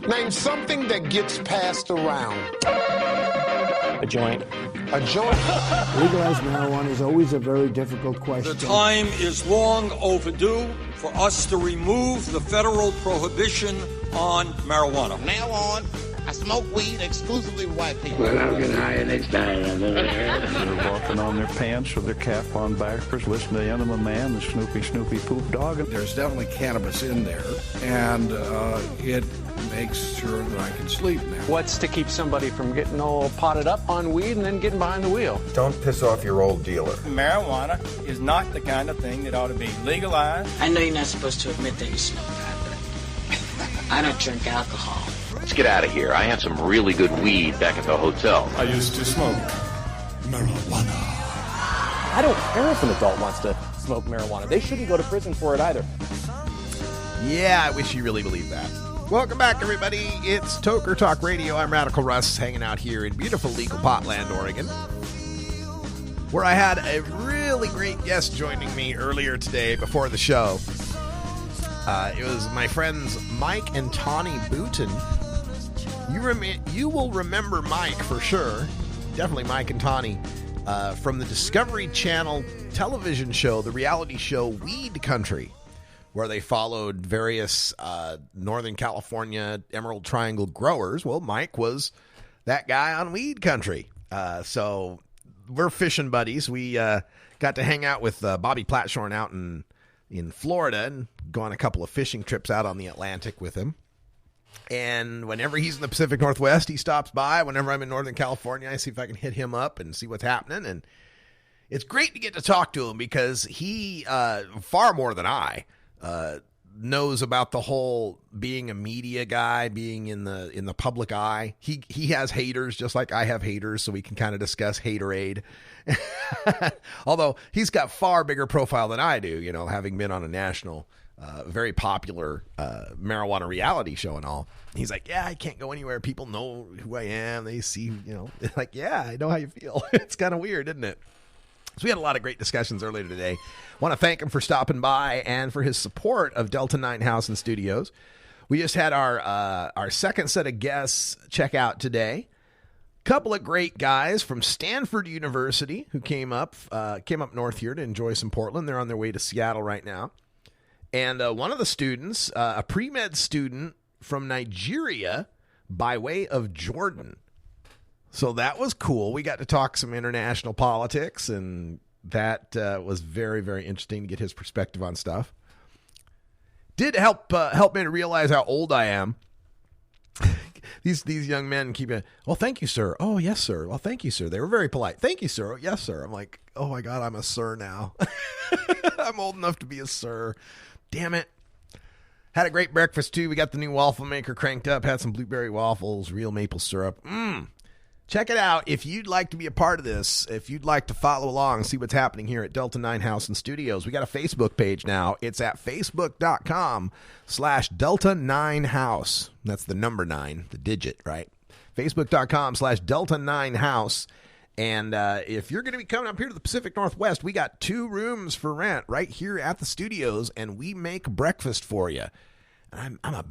Name something that gets passed around. A joint. A joint. Legalized marijuana is always a very difficult question. The time is long overdue for us to remove the federal prohibition on marijuana. From now on, I smoke weed exclusively with white people. Well, I'm getting higher next time. They're walking on their pants with their cap on backwards, listening to Enema Man, the Snoopy Poop Dog. There's definitely cannabis in there, and it makes sure that I can sleep now. What's to keep somebody from getting all potted up on weed and then getting behind the wheel? Don't piss off your old dealer. Marijuana is not the kind of thing that ought to be legalized. I know you're not supposed to admit that you smoke pot, but I don't drink alcohol. Let's get out of here. I have some really good weed back at the hotel. I used to smoke marijuana. I don't care if an adult wants to smoke marijuana. They shouldn't go to prison for it either. Yeah, I wish you really believed that. Welcome back, everybody. It's Toker Talk Radio. I'm Radical Russ, hanging out here in beautiful legal Potland, Oregon, where I had a really great guest joining me earlier today before the show. It was my friends Mike and Tawny Booten. You will remember Mike for sure. Definitely Mike and Tawny from the Discovery Channel television show, the reality show Weed Country, where they followed various Northern California Emerald Triangle growers. Well, Mike was that guy on Weed Country. So we're fishing buddies. We got to hang out with Bobby Platshorn out in Florida and go on a couple of fishing trips out on the Atlantic with him. And whenever he's in the Pacific Northwest, he stops by. Whenever I'm in Northern California, I see if I can hit him up and see what's happening. And it's great to get to talk to him because he, far more than I, knows about the whole being a media guy, being in the public eye. He has haters just like I have haters, so we can kind of discuss haterade. Although he's got far bigger profile than I do, having been on a national, very popular marijuana reality show and all. He's like, yeah, I can't go anywhere. People know who I am. They see, like, yeah, I know how you feel. It's kind of weird, isn't it? So we had a lot of great discussions earlier today. Want to thank him for stopping by and for his support of Delta 9 House and Studios. We just had our second set of guests check out today. Couple of great guys from Stanford University who came up north here to enjoy some Portland. They're on their way to Seattle right now. And one of the students, a pre-med student from Nigeria by way of Jordan. So that was cool. We got to talk some international politics, and that was very, very interesting to get his perspective on stuff. Did help me to realize how old I am. These young men keep it, well, thank you, sir. Oh, yes, sir. Well, thank you, sir. They were very polite. Thank you, sir. Oh, yes, sir. I'm like, oh, my God, I'm a sir now. I'm old enough to be a sir. Damn it. Had a great breakfast, too. We got the new waffle maker cranked up. Had some blueberry waffles, real maple syrup. Check it out. If you'd like to be a part of this, if you'd like to follow along and see what's happening here at Delta 9 House and Studios, we got a Facebook page now. It's at facebook.com/Delta9House. That's the number 9, the digit, right? Facebook.com/Delta9House. And if you're going to be coming up here to the Pacific Northwest, we got 2 rooms for rent right here at the studios, and we make breakfast for you. I'm a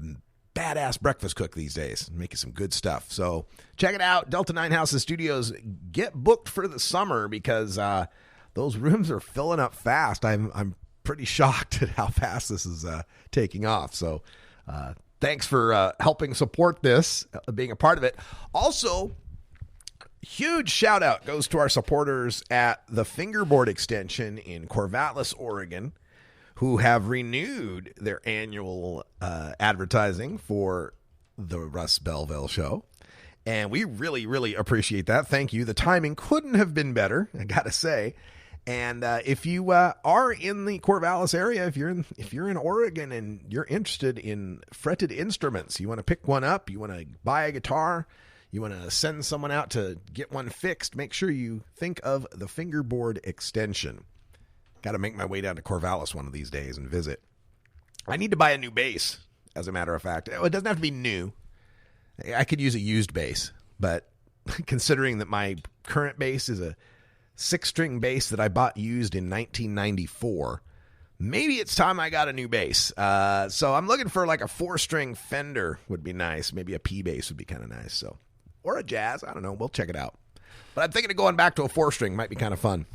badass breakfast cook these days, making some good stuff. So check it out, Delta 9 House and Studios. Get booked for the summer because those rooms are filling up fast. I'm pretty shocked at how fast this is taking off. So thanks for helping support this, being a part of it. Also, huge shout out goes to our supporters at the Fingerboard Extension in Corvallis, Oregon, who have renewed their annual advertising for the Russ Belville Show. And we really, really appreciate that. Thank you. The timing couldn't have been better, I got to say. And if you are in the Corvallis area, if you're in Oregon and you're interested in fretted instruments, you want to pick one up, you want to buy a guitar, you want to send someone out to get one fixed, make sure you think of the Fingerboard Extension. Got to make my way down to Corvallis one of these days and visit. I need to buy a new bass, as a matter of fact. It doesn't have to be new. I could use a used bass, but considering that my current bass is a 6-string bass that I bought used in 1994, maybe it's time I got a new bass. So I'm looking for like a 4-string Fender would be nice. Maybe a P bass would be kind of nice. So, or a jazz. I don't know. We'll check it out. But I'm thinking of going back to a 4-string. Might be kind of fun.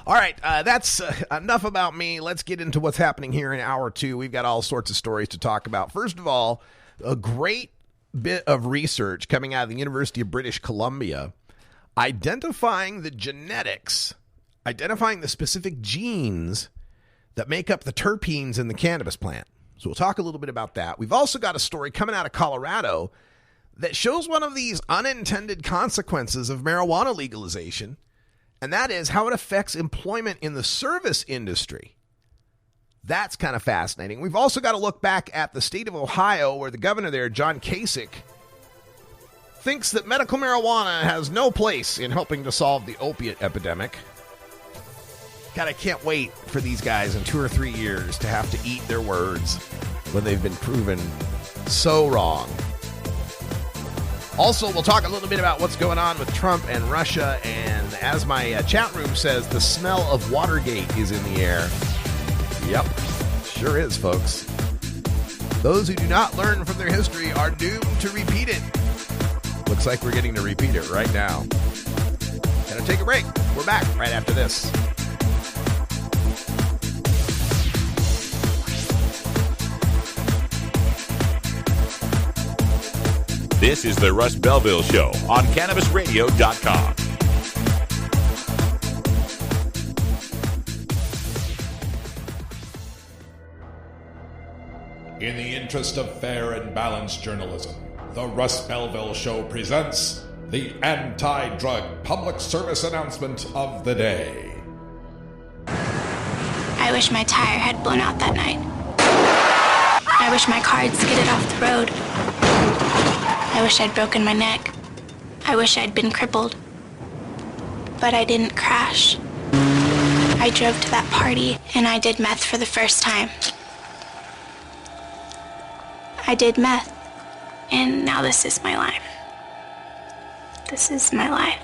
All right, that's enough about me. Let's get into what's happening here in hour 2. We've got all sorts of stories to talk about. First of all, a great bit of research coming out of the University of British Columbia identifying the genetics, identifying the specific genes that make up the terpenes in the cannabis plant. So we'll talk a little bit about that. We've also got a story coming out of Colorado that shows one of these unintended consequences of marijuana legalization, and that is how it affects employment in the service industry. That's kind of fascinating. We've also got to look back at the state of Ohio, where the governor there, John Kasich, thinks that medical marijuana has no place in helping to solve the opiate epidemic. God, I can't wait for these guys in 2 or 3 years to have to eat their words when they've been proven so wrong. Also, we'll talk a little bit about what's going on with Trump and Russia, and as my chat room says, the smell of Watergate is in the air. Yep, sure is, folks. Those who do not learn from their history are doomed to repeat it. Looks like we're getting to repeat it right now. Gonna take a break. We're back right after this. This is the Russ Belville Show on CannabisRadio.com. In the interest of fair and balanced journalism, the Russ Belville Show presents the anti-drug public service announcement of the day. I wish my tire had blown out that night. I wish my car had skidded off the road. I wish I'd broken my neck. I wish I'd been crippled. But I didn't crash. I drove to that party and I did meth for the first time. I did meth, and now this is my life. This is my life.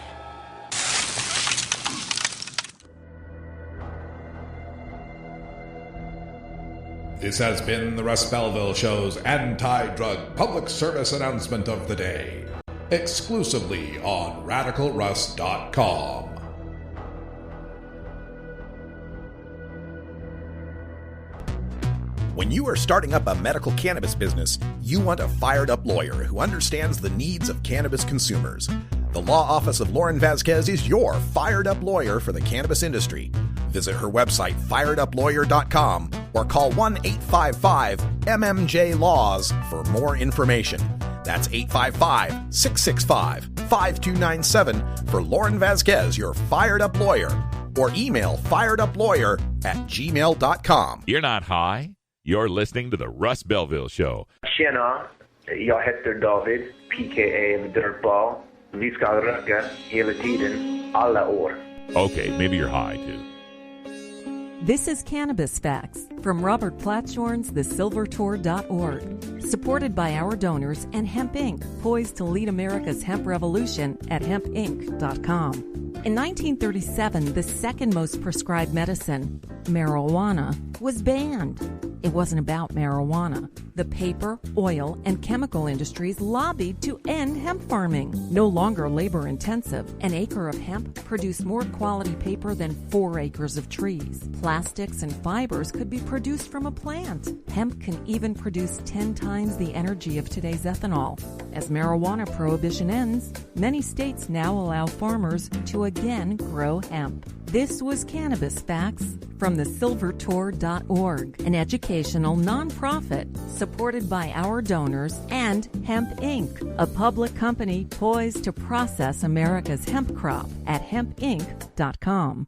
This has been the Russ Belville Show's anti-drug public service announcement of the day, exclusively on RadicalRuss.com. When you are starting up a medical cannabis business, you want a fired-up lawyer who understands the needs of cannabis consumers. The law office of Lauren Vasquez is your fired-up lawyer for the cannabis industry. Visit her website, fireduplawyer.com, or call 1-855-MMJ-LAWS for more information. That's 855-665-5297 for Lauren Vasquez, your fired-up lawyer, or email fireduplawyer@gmail.com. You're not high. You're listening to the Russ Belville Show. Tjena, jag heter David, PKA The Dirtball. Vi ska röka hela tiden, alla år. Okay, maybe you're high too. This is Cannabis Facts from Robert Platshorn's thesilvertour.org, supported by our donors and Hemp Inc., poised to lead America's hemp revolution at hempinc.com. In 1937, the second most prescribed medicine, marijuana, was banned. It wasn't about marijuana. The paper, oil, and chemical industries lobbied to end hemp farming. No longer labor-intensive, an acre of hemp produced more quality paper than 4 acres of trees. Plastics and fibers could be produced from a plant. Hemp can even produce 10 times the energy of today's ethanol. As marijuana prohibition ends, many states now allow farmers to again grow hemp. This was Cannabis Facts from thesilvertour.org, an educational nonprofit supported by our donors and Hemp Inc., a public company poised to process America's hemp crop at hempinc.com.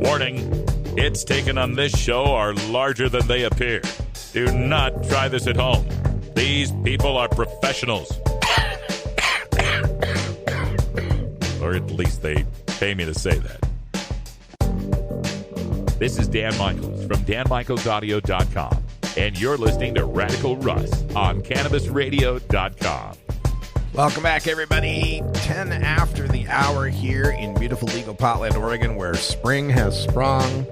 Warning, hits taken on this show are larger than they appear. Do not try this at home. These people are professionals. Or at least they pay me to say that. This is Dan Michaels from danmichaelsaudio.com, and you're listening to Radical Russ on CannabisRadio.com. Welcome back, everybody. 10 after the hour here in beautiful legal Portland, Oregon, where spring has sprung.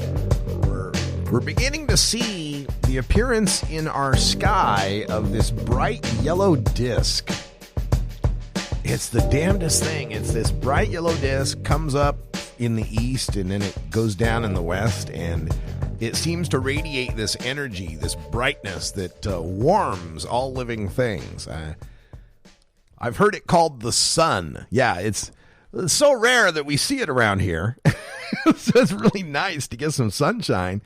We're beginning to see the appearance in our sky of this bright yellow disc. It's the damnedest thing. It's this bright yellow disc, comes up in the east, and then it goes down in the west, and it seems to radiate this energy, this brightness that warms all living things. I've heard it called the sun. Yeah, it's so rare that we see it around here. So it's really nice to get some sunshine.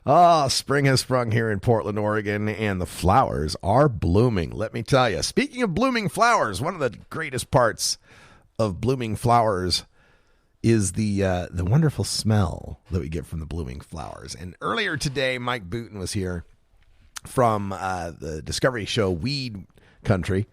Oh, spring has sprung here in Portland, Oregon, and the flowers are blooming. Let me tell you. Speaking of blooming flowers, one of the greatest parts of blooming flowers is the wonderful smell that we get from the blooming flowers. And earlier today, Mike Booten was here from the Discovery show Weed Country.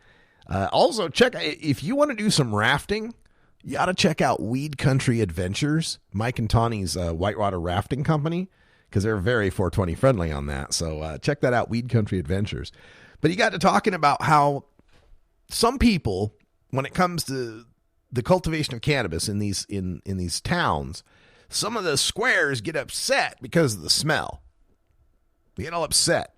Also, check if you want to do some rafting, you ought to check out Weed Country Adventures, Mike and Tawny's whitewater rafting company, because they're very 420 friendly on that. So check that out, Weed Country Adventures. But he got to talking about how some people, when it comes to the cultivation of cannabis in these towns, some of the squares get upset because of the smell. They get all upset.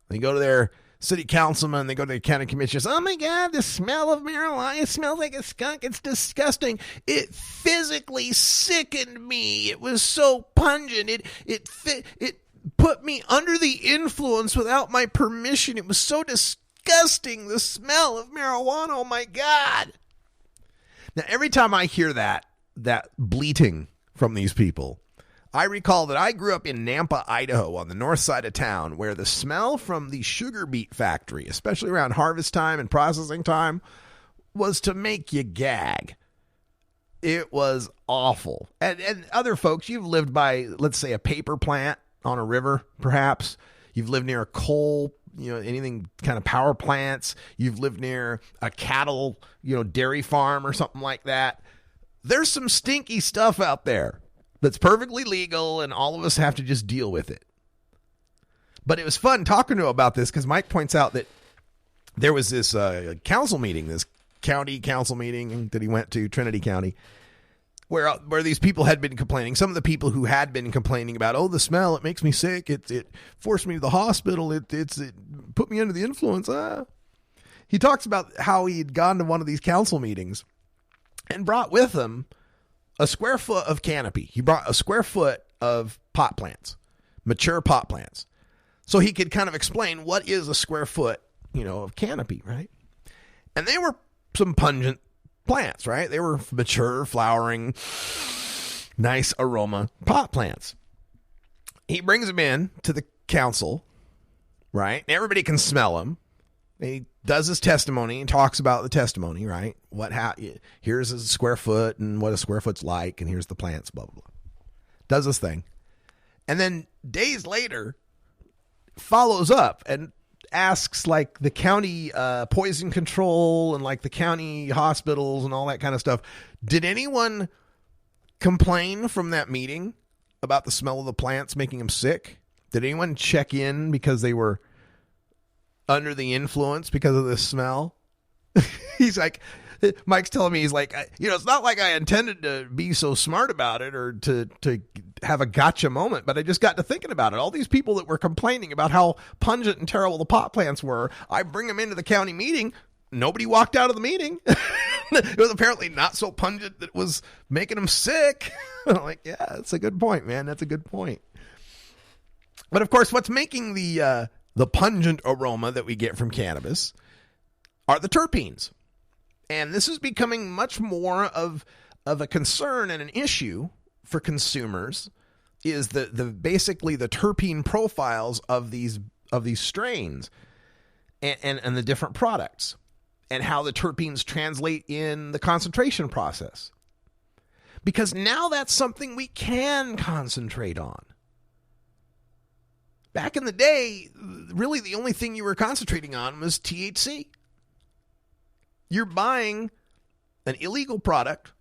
They go to their city councilman, they go to the county commissioners. Oh my God, the smell of marijuana, it smells like a skunk. It's disgusting. It physically sickened me. It was so pungent. It put me under the influence without my permission. It was so disgusting, the smell of marijuana. Oh my God. Now, every time I hear that bleating from these people, I recall that I grew up in Nampa, Idaho, on the north side of town, where the smell from the sugar beet factory, especially around harvest time and processing time, was to make you gag. It was awful. And other folks, you've lived by, let's say, a paper plant on a river, perhaps. You've lived near a coal, anything kind of power plants. You've lived near a cattle, dairy farm or something like that. There's some stinky stuff out there that's perfectly legal, and all of us have to just deal with it. But it was fun talking to him about this, because Mike points out that there was this council meeting, this county council meeting that he went to, Trinity County, where these people had been complaining. Some of the people who had been complaining about, the smell, it makes me sick, it forced me to the hospital, it put me under the influence. He talks about how he had gone to one of these council meetings and brought with him a square foot of canopy. He brought a square foot of pot plants, mature pot plants. So he could kind of explain what is a square foot, of canopy, right? And they were some pungent plants, right? They were mature, flowering, nice aroma pot plants. He brings them in to the council, right? Everybody can smell them. He does his testimony and talks about the testimony, right? Here's a square foot and what a square foot's like, and here's the plants, blah, blah, blah. Does this thing. And then days later, follows up and asks, like, the county poison control and, like, the county hospitals and all that kind of stuff. Did anyone complain from that meeting about the smell of the plants making them sick? Did anyone check in because they were under the influence because of this smell? He's like, Mike's telling me, he's like, it's not like I intended to be so smart about it or to have a gotcha moment, but I just got to thinking about it. All these people that were complaining about how pungent and terrible the pot plants were, I bring them into the county meeting. Nobody walked out of the meeting. It was apparently not so pungent that it was making them sick. I'm like, yeah, that's a good point, man. That's a good point. But of course, what's making the pungent aroma that we get from cannabis are the terpenes. And this is becoming much more of a concern and an issue for consumers, is basically the terpene profiles of these strains and the different products, and how the terpenes translate in the concentration process. Because now that's something we can concentrate on. Back in the day, really the only thing you were concentrating on was THC. You're buying an illegal product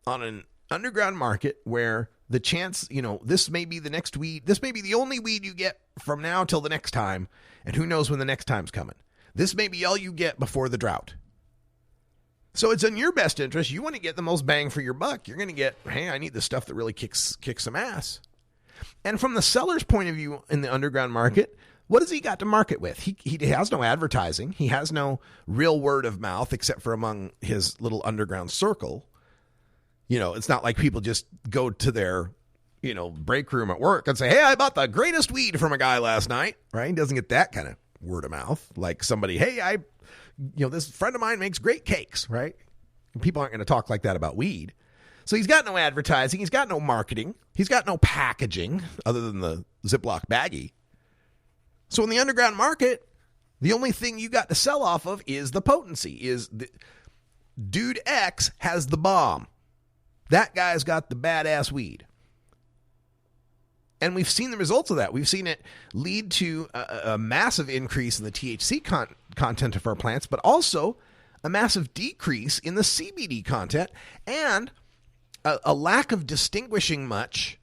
on an underground market where the chance, this may be the next weed. This may be the only weed you get from now till the next time. And who knows when the next time's coming. This may be all you get before the drought. So it's in your best interest. You want to get the most bang for your buck. You're going to get, hey, I need the stuff that really kicks some ass. And from the seller's point of view in the underground market, what has he got to market with? He has no advertising. He has no real word of mouth except for among his little underground circle. You know, it's not like people just go to their, you know, break room at work and say, hey, I bought the greatest weed from a guy last night, right? He doesn't get that kind of word of mouth. Like somebody, hey, this friend of mine makes great cakes, right? And people aren't going to talk like that about weed. So he's got no advertising. He's got no marketing. He's got no packaging other than the Ziploc baggie. So in the underground market, the only thing you got to sell off of is the potency. Dude X has the bomb. That guy's got the badass weed. And we've seen the results of that. We've seen it lead to a massive increase in the THC content of our plants, but also a massive decrease in the CBD content and a lack of distinguishing much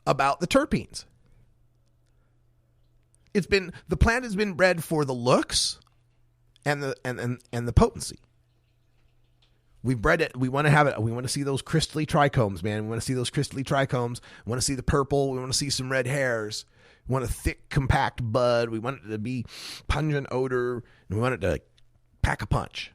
about the terpenes. The plant has been bred for the looks and the potency. We've bred it. We want to have it. We want to see those crystally trichomes, man. We want to see those crystally trichomes. We want to see the purple. We want to see some red hairs. We want a thick, compact bud. We want it to be pungent odor. And we want it to pack a punch.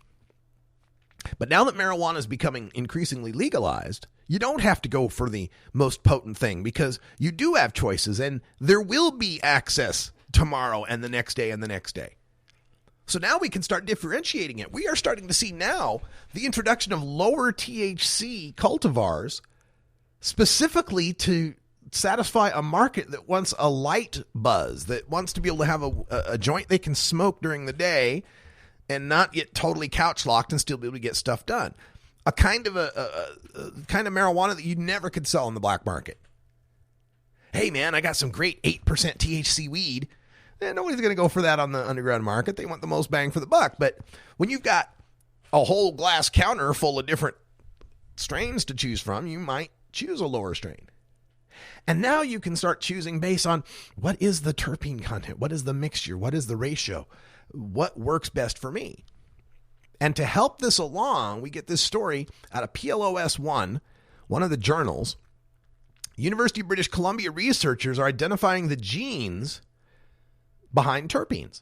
But now that marijuana is becoming increasingly legalized, you don't have to go for the most potent thing because you do have choices and there will be access tomorrow and the next day and the next day. So now we can start differentiating it. We are starting to see now the introduction of lower THC cultivars specifically to satisfy a market that wants a light buzz, that wants to be able to have a joint they can smoke during the day and not get totally couch locked and still be able to get stuff done. A kind of marijuana that you never could sell in the black market. Hey man, I got some great 8% THC weed. And nobody's going to go for that on the underground market. They want the most bang for the buck. But when you've got a whole glass counter full of different strains to choose from, you might choose a lower strain. And now you can start choosing based on what is the terpene content? What is the mixture? What is the ratio? What works best for me? And to help this along, we get this story out of PLOS One of the journals. University of British Columbia researchers are identifying the genes behind terpenes.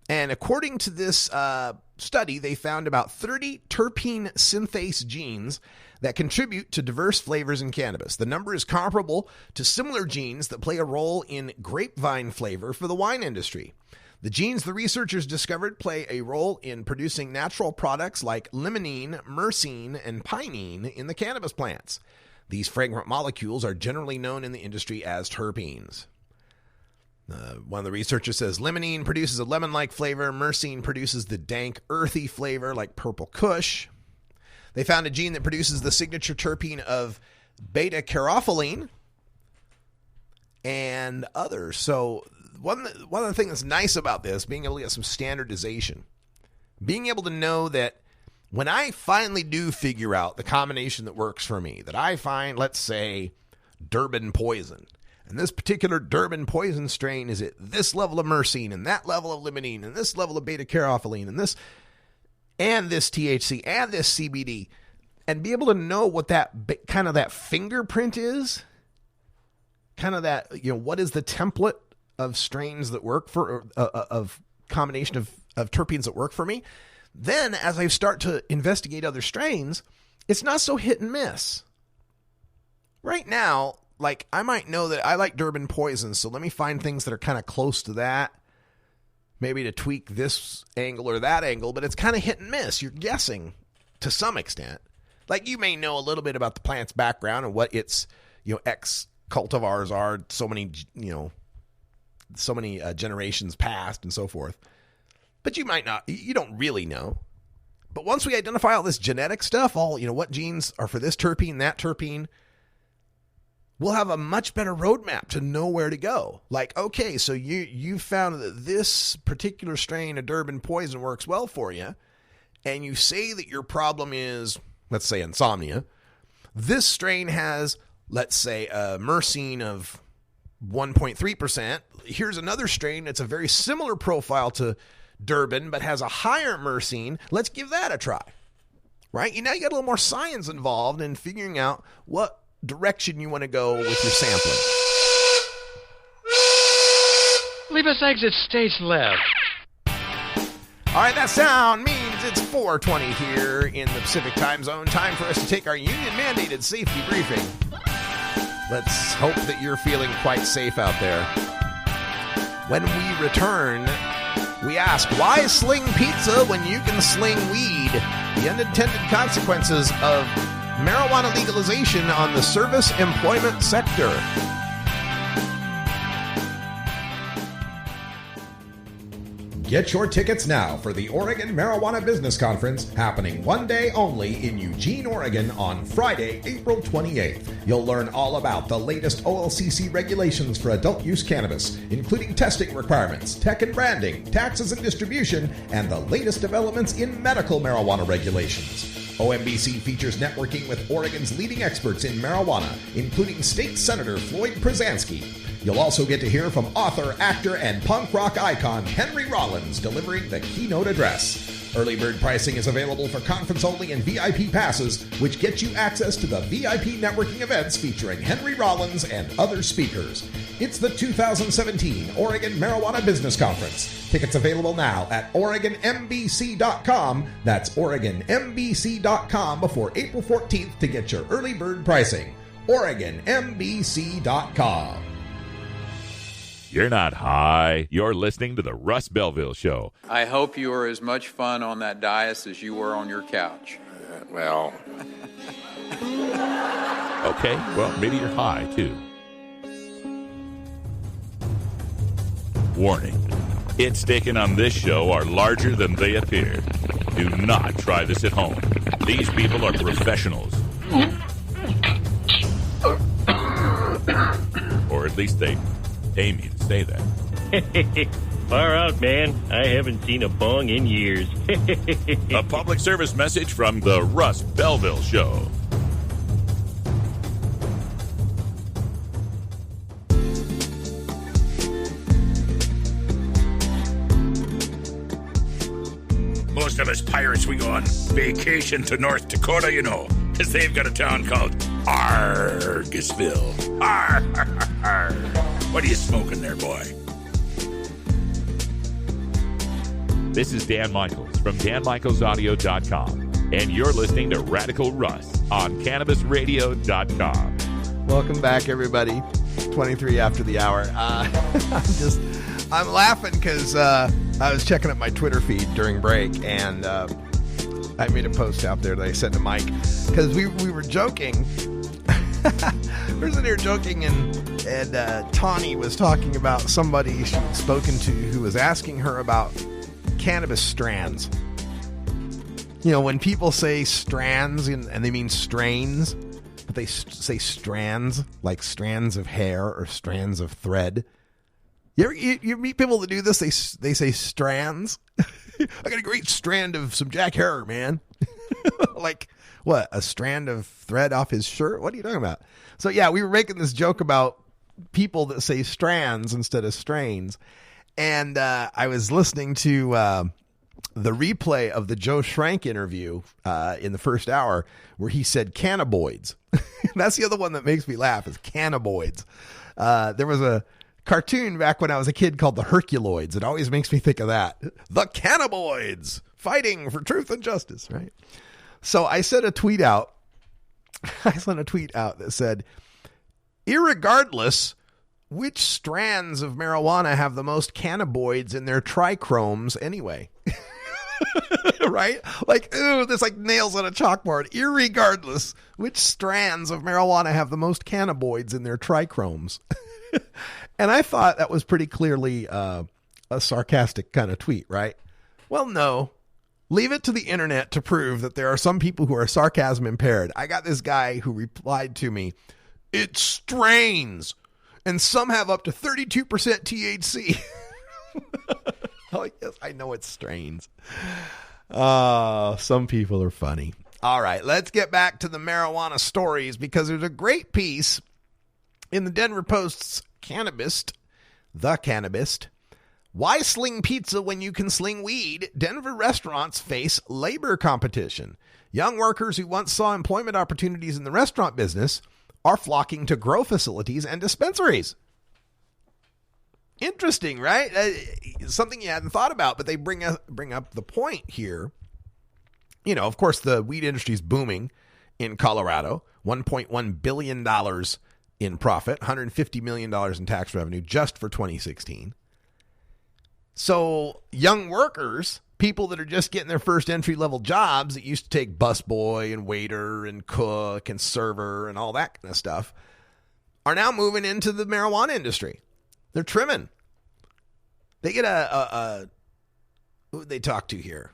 And according to this study, they found about 30 terpene synthase genes that contribute to diverse flavors in cannabis. The number is comparable to similar genes that play a role in grapevine flavor for the wine industry. The genes the researchers discovered play a role in producing natural products like limonene, myrcene, and pinene in the cannabis plants. These fragrant molecules are generally known in the industry as terpenes. One of the researchers says limonene produces a lemon-like flavor. Myrcene produces the dank, earthy flavor like purple kush. They found a gene that produces the signature terpene of beta-caryophyllene and others. So one of the things that's nice about this, being able to get some standardization, being able to know that when I finally do figure out the combination that works for me, that I find, let's say, Durban poison, and this particular Durban poison strain is at this level of myrcene and that level of limonene and this level of beta-caryophyllene and this THC and this CBD, and be able to know what that kind of that fingerprint is, kind of that, what is the template of strains that work for, of combination of terpenes that work for me. Then as I start to investigate other strains, it's not so hit and miss. Right now, like, I might know that I like Durban poison, so let me find things that are kind of close to that, maybe to tweak this angle or that angle, but it's kind of hit and miss. You're guessing to some extent. Like, you may know a little bit about the plant's background and what its, X cultivars are, so many generations past and so forth. But you might not, you don't really know. But once we identify all this genetic stuff, what genes are for this terpene, that terpene, we'll have a much better roadmap to know where to go. Like, okay, so you found that this particular strain of Durban poison works well for you, and you say that your problem is, let's say, insomnia. This strain has, let's say, a myrcene of 1.3%. Here's another strain that's a very similar profile to Durban, but has a higher myrcene. Let's give that a try. right? You got a little more science involved in figuring out what direction you want to go with your sampling. Leave us exit stage left. All right, that sound means it's 4:20 here in the Pacific time zone. Time for us to take our union-mandated safety briefing. Let's hope that you're feeling quite safe out there. When we return, we ask, why sling pizza when you can sling weed? The unintended consequences of marijuana legalization on the service employment sector. Get your tickets now for the Oregon Marijuana Business Conference, happening one day only in Eugene, Oregon on Friday, April 28th. You'll learn all about the latest OLCC regulations for adult use cannabis, including testing requirements, tech and branding, taxes and distribution, and the latest developments in medical marijuana regulations. OMBC features networking with Oregon's leading experts in marijuana, including State Senator Floyd Przansky. You'll also get to hear from author, actor, and punk rock icon Henry Rollins delivering the keynote address. Early bird pricing is available for conference-only and VIP passes, which get you access to the VIP networking events featuring Henry Rollins and other speakers. It's the 2017 Oregon Marijuana Business Conference. Tickets available now at OregonMBC.com. That's OregonMBC.com before April 14th to get your early bird pricing. OregonMBC.com. You're not high. You're listening to the Russ Belville Show. I hope you were as much fun on that dais as you were on your couch. Well. Okay, well, maybe you're high, too. Warning. Hits taken on this show are larger than they appear. Do not try this at home. These people are professionals. Or at least they pay me to say that. Far out, man. I haven't seen a bong in years. A public service message from the Russ Belville Show. Most of us pirates, we go on vacation to North Dakota, you know, because they've got a town called Argusville. Arr, arr, arr. What are you smoking there, boy? This is Dan Michaels from DanMichaelsAudio.com, and you're listening to Radical Russ on CannabisRadio.com. Welcome back, everybody. 23 after the hour. I'm laughing because I was checking up my Twitter feed during break, and I made a post out there that I sent to Mike because we were joking. We were sitting here joking, and Tawny was talking about somebody she'd spoken to who was asking her about cannabis strands. You know, when people say strands and they mean strains, but they say strands, like strands of hair or strands of thread. You meet people that do this, they say strands. I got a great strand of some Jack hair, man. Like, what, a strand of thread off his shirt? What are you talking about? So, yeah, we were making this joke about people that say strands instead of strains. And I was listening to the replay of the Joe Schrank interview in the first hour where he said cannabinoids. That's the other one that makes me laugh is cannabinoids. There was a cartoon back when I was a kid called the Herculoids. It always makes me think of that. The cannabinoids fighting for truth and justice, right? So I sent a tweet out. That said, irregardless which strands of marijuana have the most cannabinoids in their trichromes anyway. Right? Like, ooh, there's like nails on a chalkboard. Irregardless which strands of marijuana have the most cannabinoids in their trichromes. And I thought that was pretty clearly a sarcastic kind of tweet, right? Well, no. Leave it to the internet to prove that there are some people who are sarcasm impaired. I got this guy who replied to me, it's strains, and some have up to 32% THC. Oh, yes, I know it's strains. Some people are funny. All right, let's get back to the marijuana stories because there's a great piece in the Denver Post's Cannabist, The Cannabist, Why sling pizza when you can sling weed? Denver restaurants face labor competition. Young workers who once saw employment opportunities in the restaurant business are flocking to grow facilities and dispensaries. Interesting, right? Something you hadn't thought about, but they bring up the point here. You know, of course, the weed industry is booming in Colorado. $1.1 billion in profit, $150 million in tax revenue just for 2016. So young workers, people that are just getting their first entry-level jobs that used to take busboy and waiter and cook and server and all that kind of stuff, are now moving into the marijuana industry. They're trimming. They get who did they talk to here?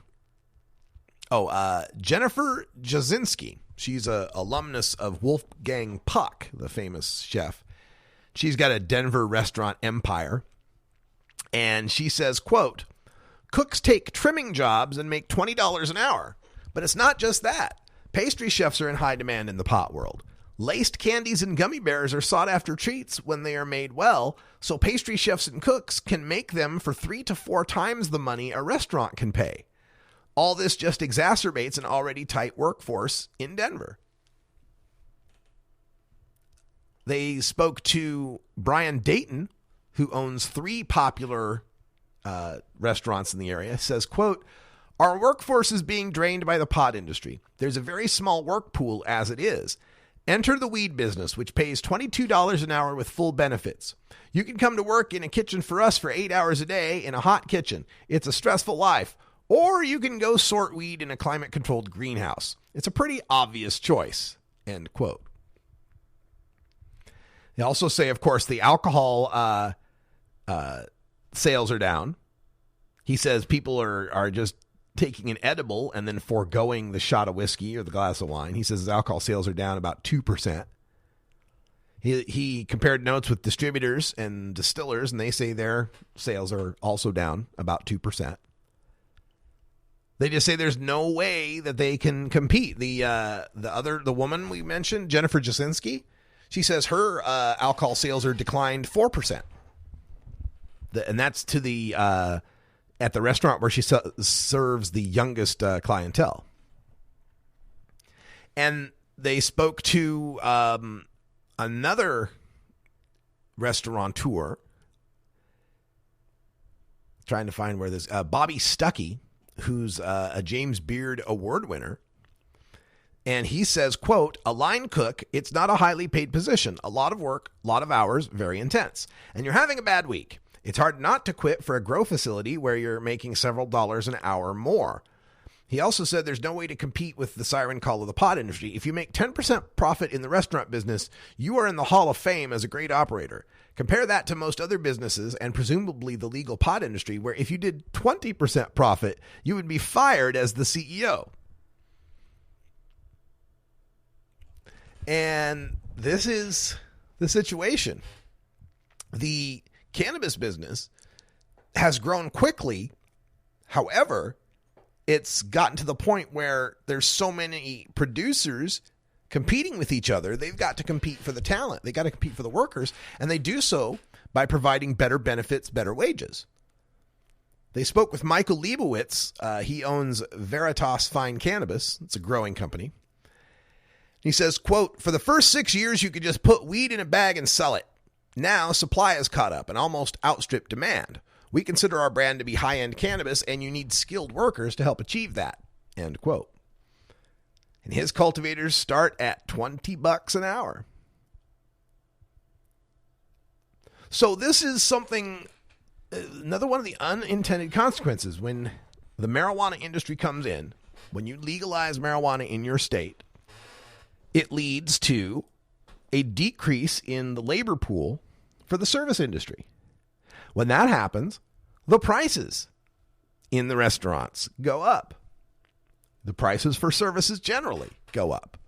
Jennifer Jasinski. She's an alumnus of Wolfgang Puck, the famous chef. She's got a Denver restaurant empire. And she says, quote, cooks take trimming jobs and make $20 an hour. But it's not just that. Pastry chefs are in high demand in the pot world. Laced candies and gummy bears are sought-after treats when they are made well, so pastry chefs and cooks can make them for 3 to 4 times the money a restaurant can pay. All this just exacerbates an already tight workforce in Denver. They spoke to Brian Dayton, who owns 3 popular restaurants in the area, says, quote, our workforce is being drained by the pot industry. There's a very small work pool as it is. Enter the weed business, which pays $22 an hour with full benefits. You can come to work in a kitchen for us for 8 hours a day in a hot kitchen. It's a stressful life. Or you can go sort weed in a climate-controlled greenhouse. It's a pretty obvious choice, end quote. They also say, of course, the alcohol sales are down. He says people are just taking an edible and then foregoing the shot of whiskey or the glass of wine. He says his alcohol sales are down about 2%. He compared notes with distributors and distillers, and they say their sales are also down about 2%. They just say there's no way that they can compete. The woman we mentioned, Jennifer Jasinski, she says her alcohol sales are declined 4%. And that's to the at the restaurant where she serves the youngest clientele. And they spoke to another restaurateur, trying to find where this Bobby Stuckey, who's a James Beard Award winner. And he says, quote, a line cook, it's not a highly paid position. A lot of work, a lot of hours, very intense. And you're having a bad week. It's hard not to quit for a grow facility where you're making several dollars an hour more. He also said there's no way to compete with the siren call of the pot industry. If you make 10% profit in the restaurant business, you are in the Hall of Fame as a great operator. Compare that to most other businesses and presumably the legal pot industry, where if you did 20% profit, you would be fired as the CEO. And this is the situation. The cannabis business has grown quickly. However, it's gotten to the point where there's so many producers competing with each other. They've got to compete for the talent. They got to compete for the workers, and they do so by providing better benefits, better wages. They spoke with Michael Leibowitz. He owns Veritas Fine Cannabis. It's a growing company. He says, quote, for the first 6 years, you could just put weed in a bag and sell it. Now supply has caught up and almost outstripped demand. We consider our brand to be high-end cannabis, and you need skilled workers to help achieve that, end quote. And his cultivators start at $20 an hour. So this is something, another one of the unintended consequences when the marijuana industry comes in. When you legalize marijuana in your state, it leads to a decrease in the labor pool for the service industry. When that happens, the prices in the restaurants go up. The prices for services generally go up.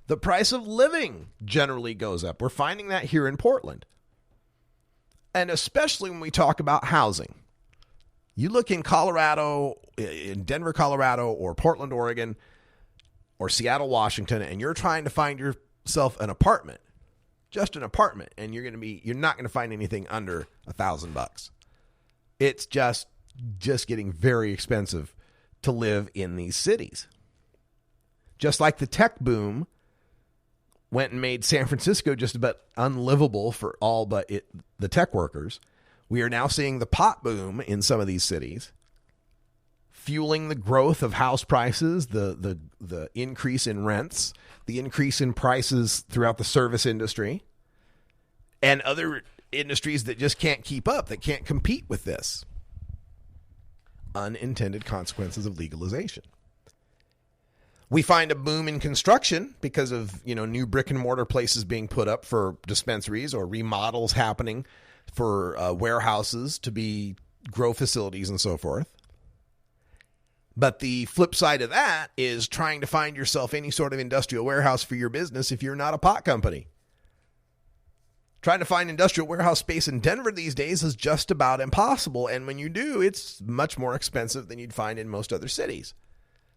The price of living generally goes up. We're finding that here in Portland. And especially when we talk about housing. You look in Colorado, in Denver, Colorado, or Portland, Oregon, or Seattle, Washington, and you're trying to find yourself an apartment, just an apartment, and you're not going to find anything under $1,000. It's just getting very expensive to live in these cities. Just like the tech boom went and made San Francisco just about unlivable for all but the tech workers, we are now seeing the pot boom in some of these cities, fueling the growth of house prices, the increase in rents, the increase in prices throughout the service industry, and other industries that just can't keep up, that can't compete with this. Unintended consequences of legalization. We find a boom in construction because of, new brick and mortar places being put up for dispensaries or remodels happening for warehouses to be grow facilities and so forth. But the flip side of that is trying to find yourself any sort of industrial warehouse for your business if you're not a pot company. Trying to find industrial warehouse space in Denver these days is just about impossible. And when you do, it's much more expensive than you'd find in most other cities,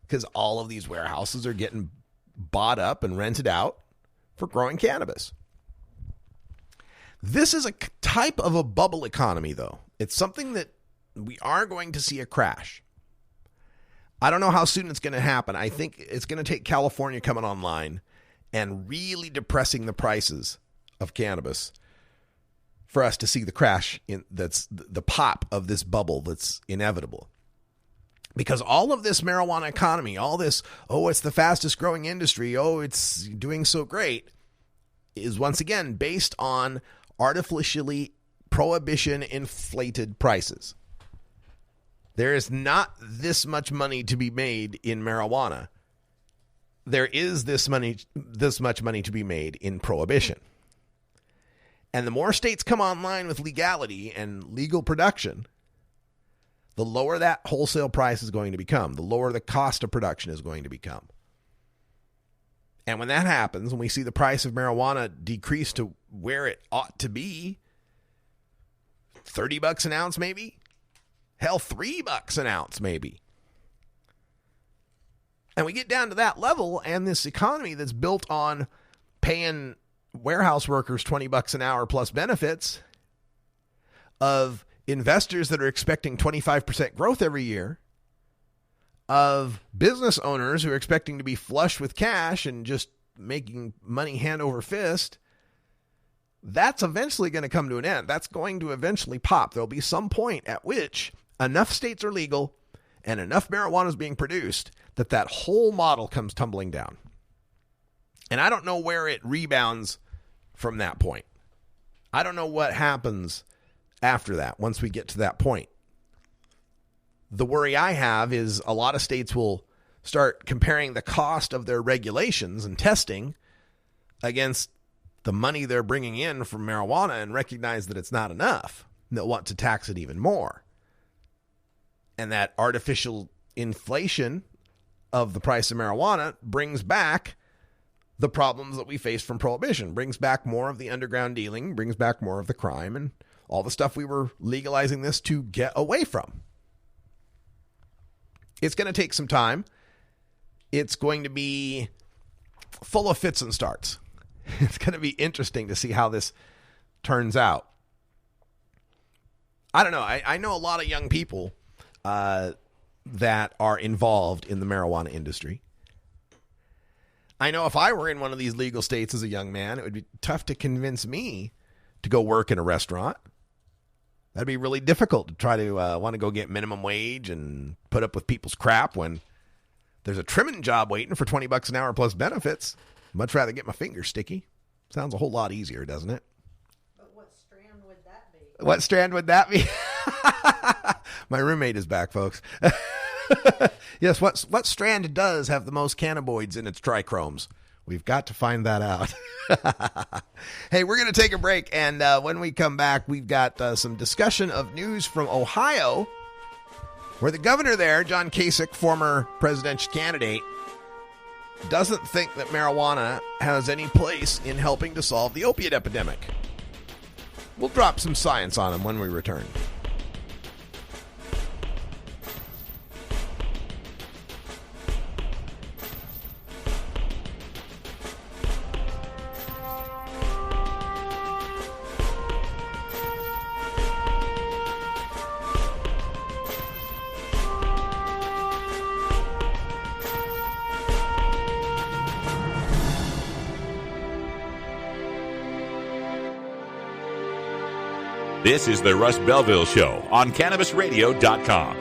because all of these warehouses are getting bought up and rented out for growing cannabis. This is a type of a bubble economy, though. It's something that we are going to see a crash. I don't know how soon it's going to happen. I think it's going to take California coming online and really depressing the prices of cannabis for us to see the crash that's the pop of this bubble that's inevitable. Because all of this marijuana economy, all this, it's the fastest growing industry, it's doing so great, is once again based on artificially prohibition inflated prices. There is not this much money to be made in marijuana. There is this much money to be made in prohibition. And the more states come online with legality and legal production, the lower that wholesale price is going to become, the lower the cost of production is going to become. And when that happens, when we see the price of marijuana decrease to where it ought to be, $30 an ounce maybe, hell, $3 an ounce maybe. And we get down to that level, and this economy that's built on paying warehouse workers $20 an hour plus benefits, of investors that are expecting 25% growth every year, of business owners who are expecting to be flush with cash and just making money hand over fist, that's eventually going to come to an end. That's going to eventually pop. There'll be some point at which enough states are legal and enough marijuana is being produced that whole model comes tumbling down. And I don't know where it rebounds from that point. I don't know what happens after that, once we get to that point. The worry I have is a lot of states will start comparing the cost of their regulations and testing against the money they're bringing in from marijuana and recognize that it's not enough. They'll want to tax it even more. And that artificial inflation of the price of marijuana brings back the problems that we faced from prohibition, brings back more of the underground dealing, brings back more of the crime and all the stuff we were legalizing this to get away from. It's going to take some time. It's going to be full of fits and starts. It's going to be interesting to see how this turns out. I don't know. I know a lot of young people that are involved in the marijuana industry. I know if I were in one of these legal states as a young man, it would be tough to convince me to go work in a restaurant. That'd be really difficult to try to want to go get minimum wage and put up with people's crap when there's a trimming job waiting for $20 an hour plus benefits. Much rather get my fingers sticky. Sounds a whole lot easier, doesn't it? But what strand would that be? What strand would that be? My roommate is back, folks. Yes, what strand does have the most cannabinoids in its trichromes? We've got to find that out. Hey, we're going to take a break, and when we come back, we've got some discussion of news from Ohio, where the governor there, John Kasich, former presidential candidate, doesn't think that marijuana has any place in helping to solve the opiate epidemic. We'll drop some science on him when we return. This is the Russ Belville Show on CannabisRadio.com.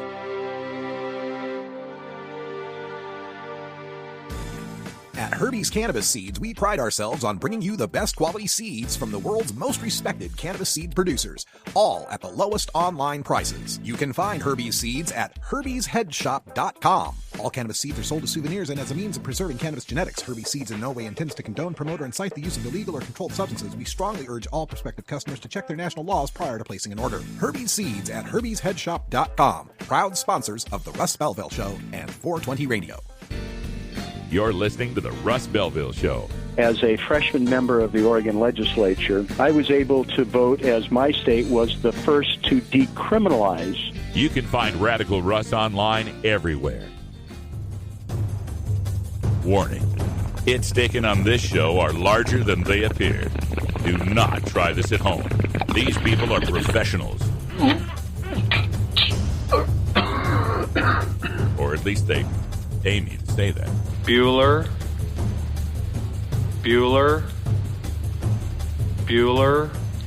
At Herbie's Cannabis Seeds, we pride ourselves on bringing you the best quality seeds from the world's most respected cannabis seed producers, all at the lowest online prices. You can find Herbie's Seeds at herbiesheadshop.com. All cannabis seeds are sold as souvenirs and as a means of preserving cannabis genetics. Herbie's Seeds in no way intends to condone, promote, or incite the use of illegal or controlled substances. We strongly urge all prospective customers to check their national laws prior to placing an order. Herbie's Seeds at herbiesheadshop.com. Proud sponsors of the Russ Belville Show and 420 Radio. You're listening to the Russ Belville Show. As a freshman member of the Oregon legislature, I was able to vote as my state was the first to decriminalize. You can find Radical Russ online everywhere. Warning. Hits taken on this show are larger than they appear. Do not try this at home. These people are professionals. Or at least they pay me to say that. Bueller.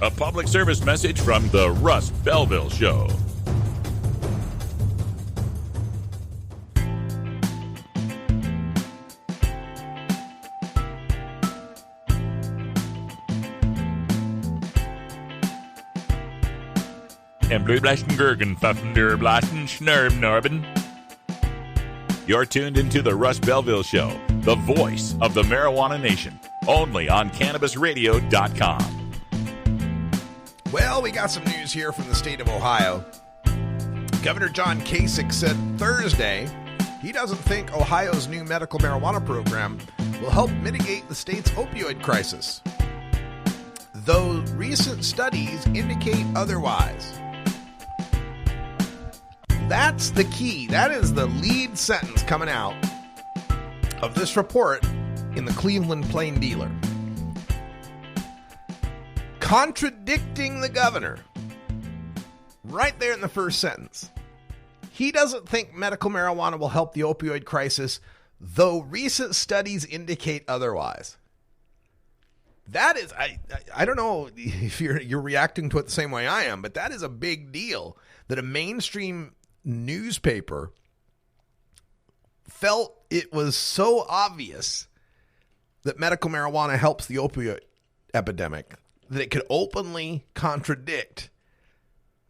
A public service message from the Russ Belville Show. And blue blasten Gergen, Pfaffen der Blasten, Schnurb Norben. You're tuned into the Russ Belville Show, the voice of the marijuana nation, only on CannabisRadio.com. Well, we got some news here from the state of Ohio. Governor John Kasich said Thursday he doesn't think Ohio's new medical marijuana program will help mitigate the state's opioid crisis, though recent studies indicate otherwise. That's the key. That is the lead sentence coming out of this report in the Cleveland Plain Dealer. Contradicting the governor right there in the first sentence. He doesn't think medical marijuana will help the opioid crisis, though recent studies indicate otherwise. That is, I don't know if you're reacting to it the same way I am, but that is a big deal that a mainstream newspaper felt it was so obvious that medical marijuana helps the opioid epidemic that it could openly contradict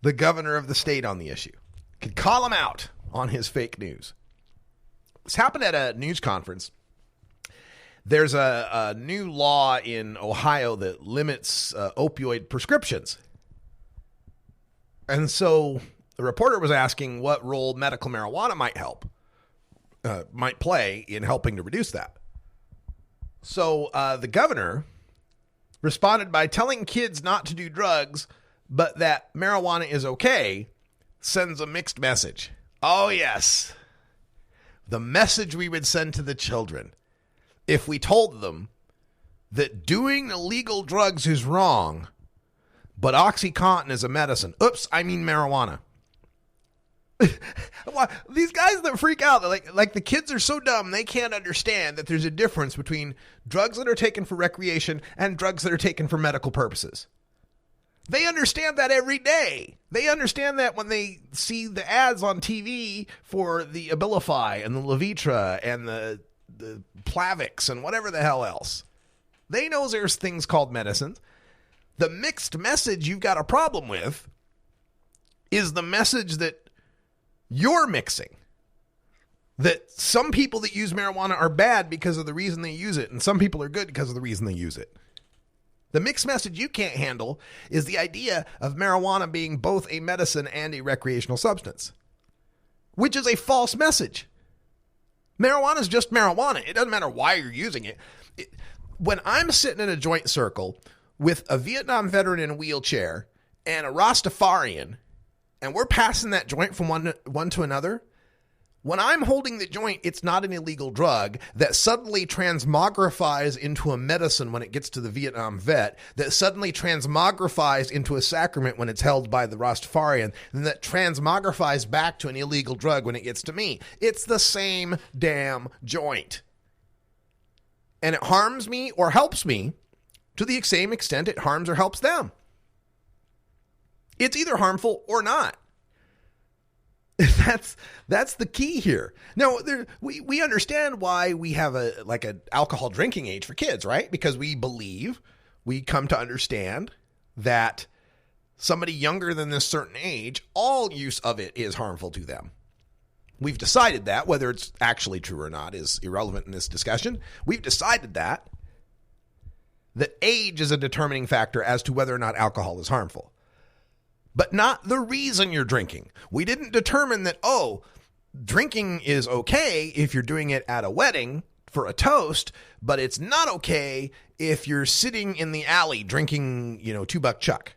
the governor of the state on the issue. Could call him out on his fake news. This happened at a news conference. There's a new law in Ohio that limits opioid prescriptions. And so the reporter was asking what role medical marijuana might play in helping to reduce that. So the governor responded by telling kids not to do drugs, but that marijuana is okay, sends a mixed message. Oh, yes. The message we would send to the children if we told them that doing illegal drugs is wrong, but OxyContin is a medicine. Oops, I mean marijuana. These guys that freak out, they're like the kids are so dumb they can't understand that there's a difference between drugs that are taken for recreation and drugs that are taken for medical purposes. They understand that every day. They understand that when they see the ads on TV for the Abilify and the Levitra and the Plavix and whatever the hell else. They know there's things called medicines. The mixed message you've got a problem with is the message that you're mixing. That some people that use marijuana are bad because of the reason they use it, and some people are good because of the reason they use it. The mixed message you can't handle is the idea of marijuana being both a medicine and a recreational substance, which is a false message. Marijuana is just marijuana. It doesn't matter why you're using it. When I'm sitting in a joint circle with a Vietnam veteran in a wheelchair and a Rastafarian, and we're passing that joint from one to another, when I'm holding the joint, it's not an illegal drug that suddenly transmogrifies into a medicine when it gets to the Vietnam vet, that suddenly transmogrifies into a sacrament when it's held by the Rastafarian, and that transmogrifies back to an illegal drug when it gets to me. It's the same damn joint. And it harms me or helps me to the same extent it harms or helps them. It's either harmful or not. That's the key here. Now, we understand why we have an alcohol drinking age for kids, right? Because we come to understand that somebody younger than this certain age, all use of it is harmful to them. We've decided that. Whether it's actually true or not is irrelevant in this discussion. We've decided that age is a determining factor as to whether or not alcohol is harmful. But not the reason you're drinking. We didn't determine that, drinking is okay if you're doing it at a wedding for a toast, but it's not okay if you're sitting in the alley drinking, $2 Chuck.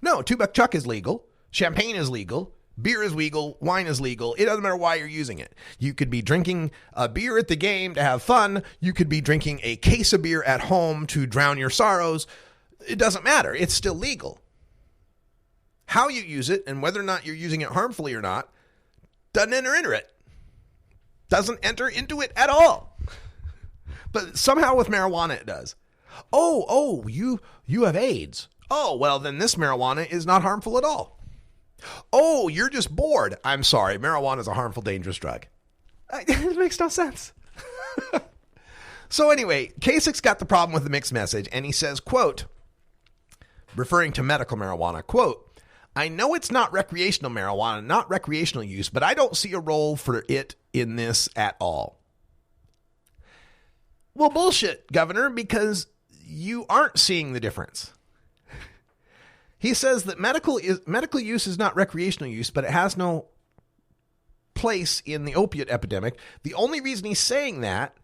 No, $2 Chuck is legal. Champagne is legal. Beer is legal. Wine is legal. It doesn't matter why you're using it. You could be drinking a beer at the game to have fun. You could be drinking a case of beer at home to drown your sorrows. It doesn't matter. It's still legal. How you use it and whether or not you're using it harmfully or not doesn't enter into it. Doesn't enter into it at all. But somehow with marijuana it does. You have AIDS. Oh, well, then this marijuana is not harmful at all. Oh, you're just bored. I'm sorry. Marijuana is a harmful, dangerous drug. It makes no sense. So anyway, Kasich's got the problem with the mixed message, and he says, quote, referring to medical marijuana, quote, I know it's not recreational marijuana, not recreational use, but I don't see a role for it in this at all. Well, bullshit, Governor, because you aren't seeing the difference. He says that medical use is not recreational use, but it has no place in the opiate epidemic. The only reason he's saying that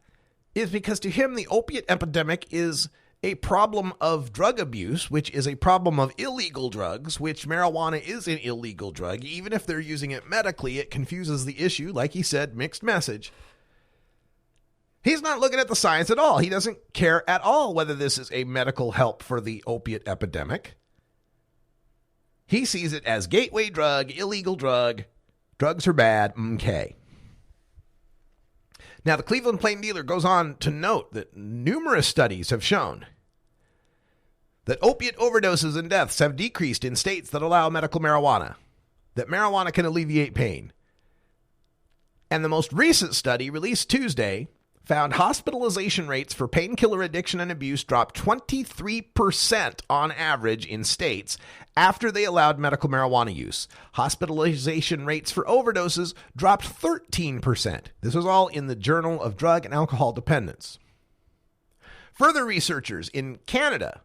is because to him, the opiate epidemic is a problem of drug abuse, which is a problem of illegal drugs, which marijuana is an illegal drug. Even if they're using it medically, it confuses the issue. Like he said, mixed message. He's not looking at the science at all. He doesn't care at all whether this is a medical help for the opiate epidemic. He sees it as gateway drug, illegal drug. Drugs are bad. Okay. Now, the Cleveland Plain Dealer goes on to note that numerous studies have shown that opiate overdoses and deaths have decreased in states that allow medical marijuana, that marijuana can alleviate pain. And the most recent study, released Tuesday, found hospitalization rates for painkiller addiction and abuse dropped 23% on average in states after they allowed medical marijuana use. Hospitalization rates for overdoses dropped 13%. This was all in the Journal of Drug and Alcohol Dependence. Further researchers in Canada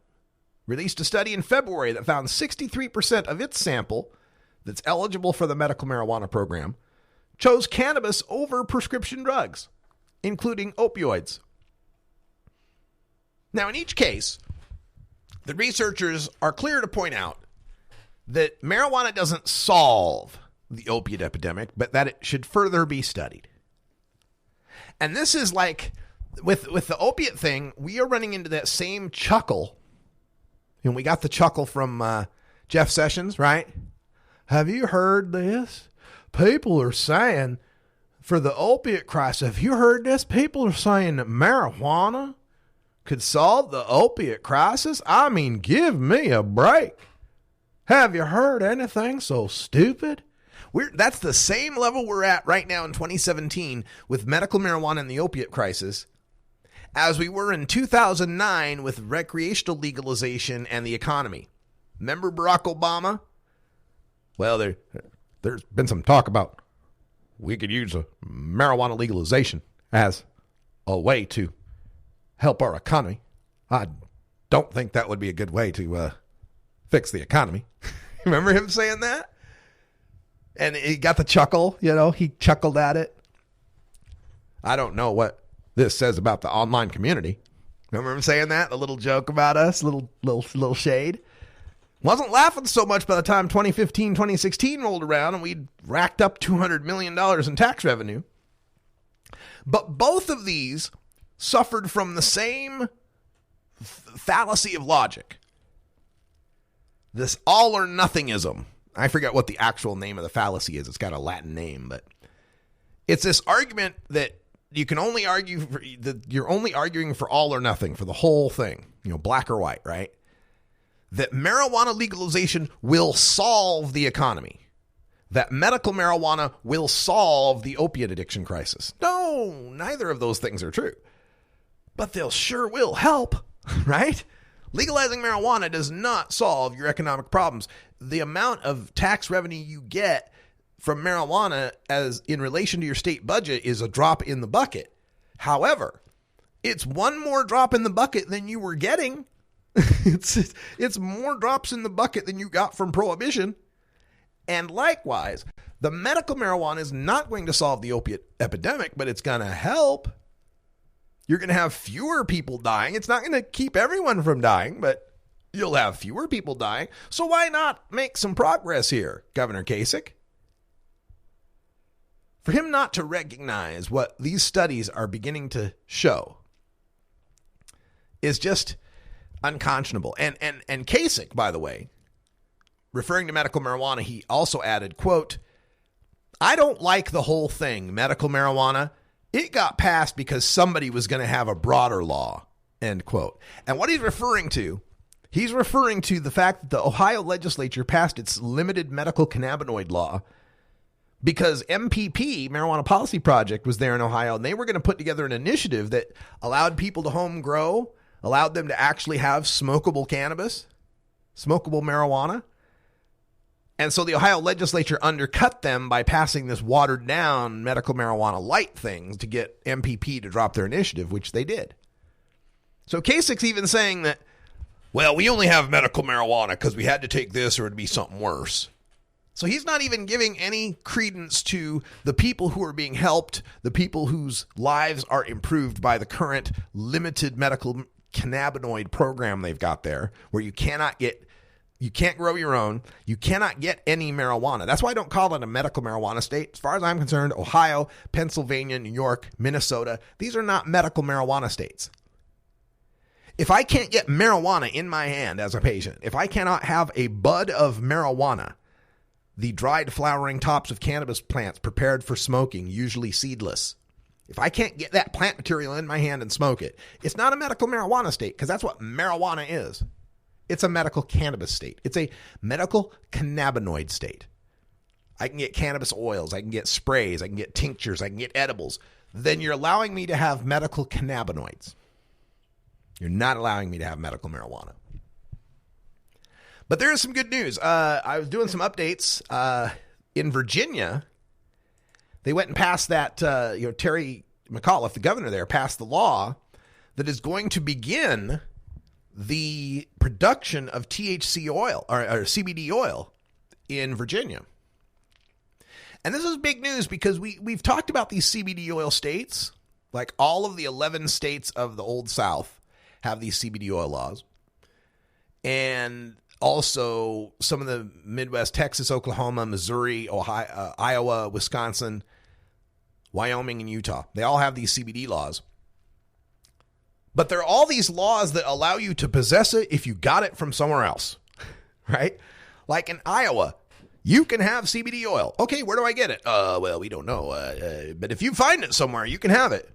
released a study in February that found 63% of its sample that's eligible for the medical marijuana program chose cannabis over prescription drugs, including opioids. Now, in each case, the researchers are clear to point out that marijuana doesn't solve the opiate epidemic, but that it should further be studied. And this is like, with the opiate thing, we are running into that same chuckle. And we got the chuckle from Jeff Sessions, right? Have you heard this? People are saying for the opiate crisis, have you heard this? People are saying that marijuana could solve the opiate crisis. I mean, give me a break. Have you heard anything so stupid? That's the same level we're at right now in 2017 with medical marijuana and the opiate crisis as we were in 2009 with recreational legalization and the economy. Remember Barack Obama? Well, there's been some talk about we could use a marijuana legalization as a way to help our economy. I don't think that would be a good way to fix the economy. Remember him saying that? And he got the chuckle, he chuckled at it. I don't know what this says about the online community. Remember him saying that? The little joke about us, little shade. Wasn't laughing so much by the time 2015, 2016 rolled around and we'd racked up $200 million in tax revenue. But both of these suffered from the same fallacy of logic. This all or nothingism. I forget what the actual name of the fallacy is. It's got a Latin name, but it's this argument that you can only argue that you're only arguing for all or nothing, for the whole thing, black or white, right? that marijuana legalization will solve the economy, that medical marijuana will solve the opiate addiction crisis. No, neither of those things are true. But they'll sure will help, right? Legalizing marijuana does not solve your economic problems. The amount of tax revenue you get from marijuana as in relation to your state budget is a drop in the bucket. However, it's one more drop in the bucket than you were getting. It's more drops in the bucket than you got from prohibition. And likewise, the medical marijuana is not going to solve the opiate epidemic, but it's going to help. You're going to have fewer people dying. It's not going to keep everyone from dying, but you'll have fewer people dying. So why not make some progress here, Governor Kasich? For him not to recognize what these studies are beginning to show is just unconscionable. And Kasich, by the way, referring to medical marijuana, he also added, quote, "I don't like the whole thing, medical marijuana. It got passed because somebody was going to have a broader law," end quote. And what he's referring to the fact that the Ohio legislature passed its limited medical cannabinoid law because MPP, Marijuana Policy Project, was there in Ohio, and they were going to put together an initiative that allowed people to home grow, allowed them to actually have smokable cannabis, smokable marijuana. And so the Ohio legislature undercut them by passing this watered down medical marijuana light thing to get MPP to drop their initiative, which they did. So Kasich's even saying that, well, we only have medical marijuana because we had to take this or it'd be something worse. So he's not even giving any credence to the people who are being helped, the people whose lives are improved by the current limited medical cannabinoid program they've got there, where you can't grow your own. You cannot get any marijuana. That's why I don't call it a medical marijuana state. As far as I'm concerned, Ohio, Pennsylvania, New York, Minnesota, these are not medical marijuana states. If I can't get marijuana in my hand as a patient, if I cannot have a bud of marijuana, the dried flowering tops of cannabis plants prepared for smoking, usually seedless, if I can't get that plant material in my hand and smoke it, it's not a medical marijuana state, because that's what marijuana is. It's a medical cannabis state. It's a medical cannabinoid state. I can get cannabis oils. I can get sprays. I can get tinctures. I can get edibles. Then you're allowing me to have medical cannabinoids. You're not allowing me to have medical marijuana. But there is some good news. I was doing some updates in Virginia. They went and passed that, Terry McAuliffe, the governor there, passed the law that is going to begin the production of THC oil or CBD oil in Virginia. And this is big news because we've talked about these CBD oil states. Like all of the 11 states of the Old South have these CBD oil laws. And also some of the Midwest, Texas, Oklahoma, Missouri, Ohio, Iowa, Wisconsin, Wyoming, and Utah. They all have these CBD laws. But there are all these laws that allow you to possess it if you got it from somewhere else, right? Like in Iowa, you can have CBD oil. Okay, where do I get it? Well, we don't know. But if you find it somewhere, you can have it.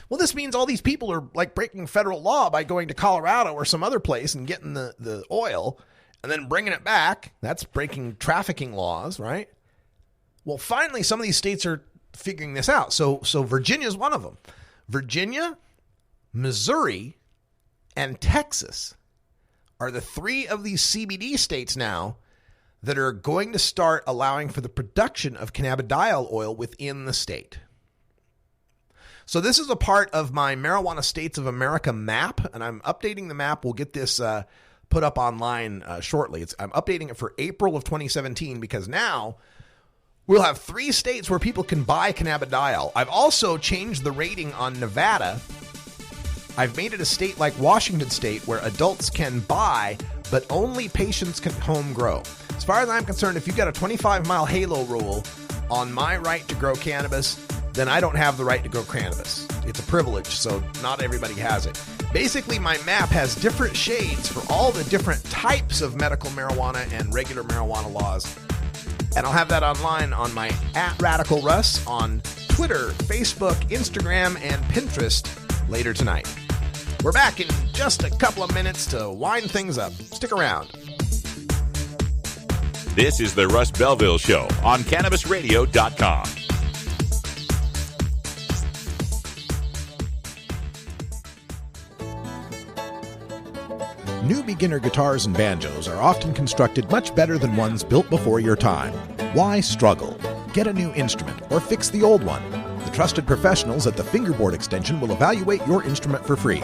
Well, this means all these people are like breaking federal law by going to Colorado or some other place and getting the oil and then bringing it back. That's breaking trafficking laws, right? Well, finally, some of these states are figuring this out. So Virginia is one of them. Virginia, Missouri, and Texas are the three of these CBD states now that are going to start allowing for the production of cannabidiol oil within the state. So this is a part of my Marijuana States of America map, and I'm updating the map. We'll get this put up online shortly. I'm updating it for April of 2017 because now we'll have 3 states where people can buy cannabidiol. I've also changed the rating on Nevada. I've made it a state like Washington State where adults can buy, but only patients can home grow. As far as I'm concerned, if you've got a 25-mile halo rule on my right to grow cannabis, then I don't have the right to grow cannabis. It's a privilege, so not everybody has it. Basically, my map has different shades for all the different types of medical marijuana and regular marijuana laws. And I'll have that online on my @RadicalRuss on Twitter, Facebook, Instagram, and Pinterest later tonight. We're back in just a couple of minutes to wind things up. Stick around. This is the Russ Belville Show on CannabisRadio.com. New beginner guitars and banjos are often constructed much better than ones built before your time. Why struggle? Get a new instrument or fix the old one. The trusted professionals at the Fingerboard Extension will evaluate your instrument for free.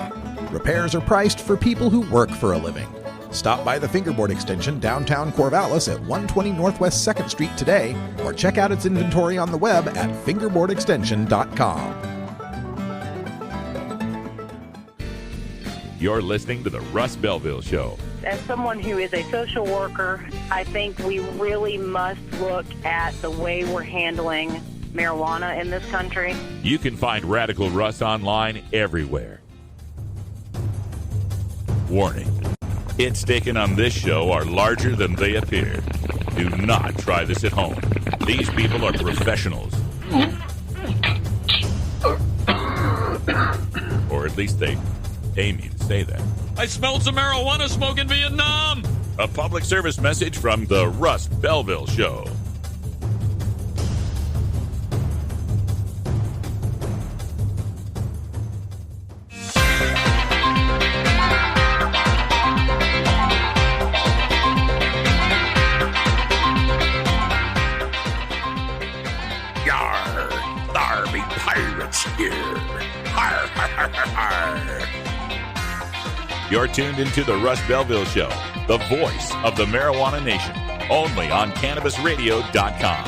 Repairs are priced for people who work for a living. Stop by the Fingerboard Extension downtown Corvallis at 120 Northwest 2nd Street today, or check out its inventory on the web at fingerboardextension.com. You're listening to the Russ Belville Show. As someone who is a social worker, I think we really must look at the way we're handling marijuana in this country. You can find Radical Russ online everywhere. Warning. Hits taken on this show are larger than they appear. Do not try this at home. These people are professionals. Or at least they pay me to say that. I smelled some marijuana smoke in Vietnam. A public service message from the Russ Belville Show. Yar, thar be pirates here. Har, har, har, har, har. You're tuned into the Russ Belville Show, the voice of the marijuana nation, only on CannabisRadio.com.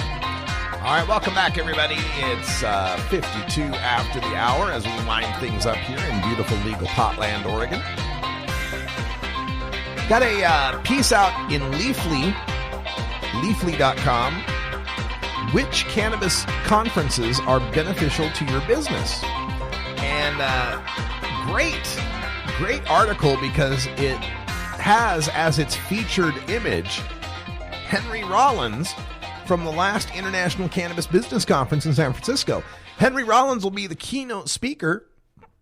All right, welcome back, everybody. It's 52 after the hour as we wind things up here in beautiful legal Potland, Oregon. Got a piece out in Leafly, leafly.com. Which cannabis conferences are beneficial to your business? And great article because it has as its featured image Henry Rollins from the last International Cannabis Business Conference in San Francisco. Henry Rollins will be the keynote speaker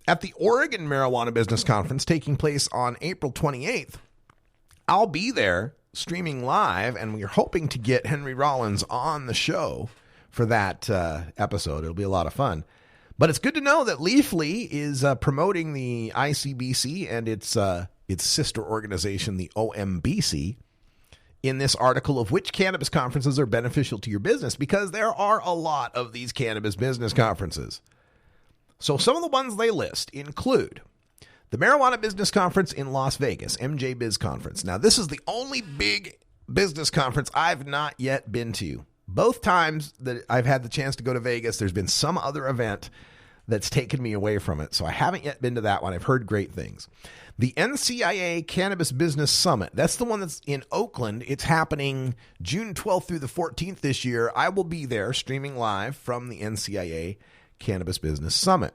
at the Oregon Marijuana Business Conference taking place on April 28th. I'll be there streaming live, and we're hoping to get Henry Rollins on the show for that episode. It'll be a lot of fun. But it's good to know that Leafly is promoting the ICBC and its sister organization, the OMBC, in this article of which cannabis conferences are beneficial to your business, because there are a lot of these cannabis business conferences. So some of the ones they list include the Marijuana Business Conference in Las Vegas, MJ Biz Conference. Now, this is the only big business conference I've not yet been to. Both times that I've had the chance to go to Vegas, there's been some other event that's taken me away from it. So I haven't yet been to that one. I've heard great things. The NCIA Cannabis Business Summit. That's the one that's in Oakland. It's happening June 12th through the 14th this year. I will be there streaming live from the NCIA Cannabis Business Summit.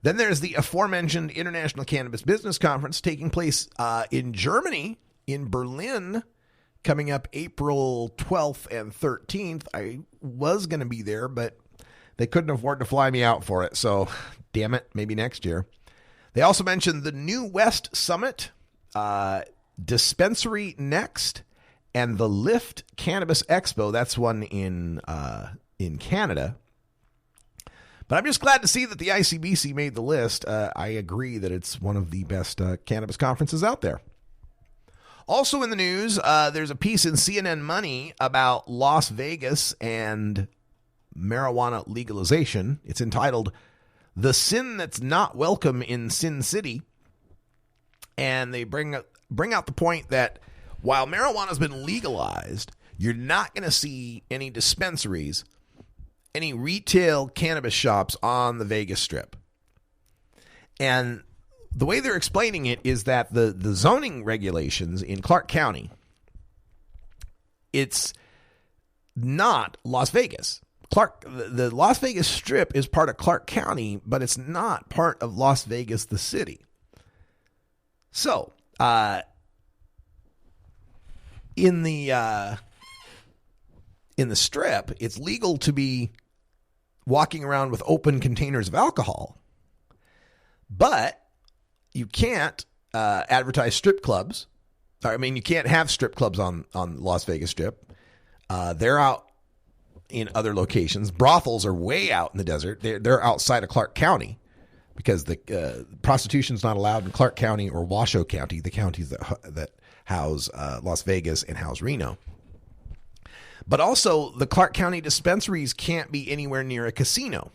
Then there's the aforementioned International Cannabis Business Conference taking place in Germany, in Berlin, coming up April 12th and 13th. I was going to be there, but they couldn't afford to fly me out for it. So, damn it, maybe next year. They also mentioned the New West Summit, Dispensary Next, and the Lift Cannabis Expo. That's one in Canada. But I'm just glad to see that the ICBC made the list. I agree that it's one of the best cannabis conferences out there. Also in the news, there's a piece in CNN Money about Las Vegas and marijuana legalization. It's entitled, "The Sin That's Not Welcome in Sin City." And they bring out the point that while marijuana has been legalized, you're not going to see any dispensaries, any retail cannabis shops on the Vegas Strip. And the way they're explaining it is that the zoning regulations in Clark County, it's not Las Vegas. The Las Vegas Strip is part of Clark County, but it's not part of Las Vegas, the city. So, in the Strip, it's legal to be walking around with open containers of alcohol, but you can't advertise strip clubs. I mean, you can't have strip clubs on Las Vegas Strip. They're out in other locations. Brothels are way out in the desert. They're outside of Clark County because the prostitution's not allowed in Clark County or Washoe County, the counties that house Las Vegas and house Reno. But also, the Clark County dispensaries can't be anywhere near a casino.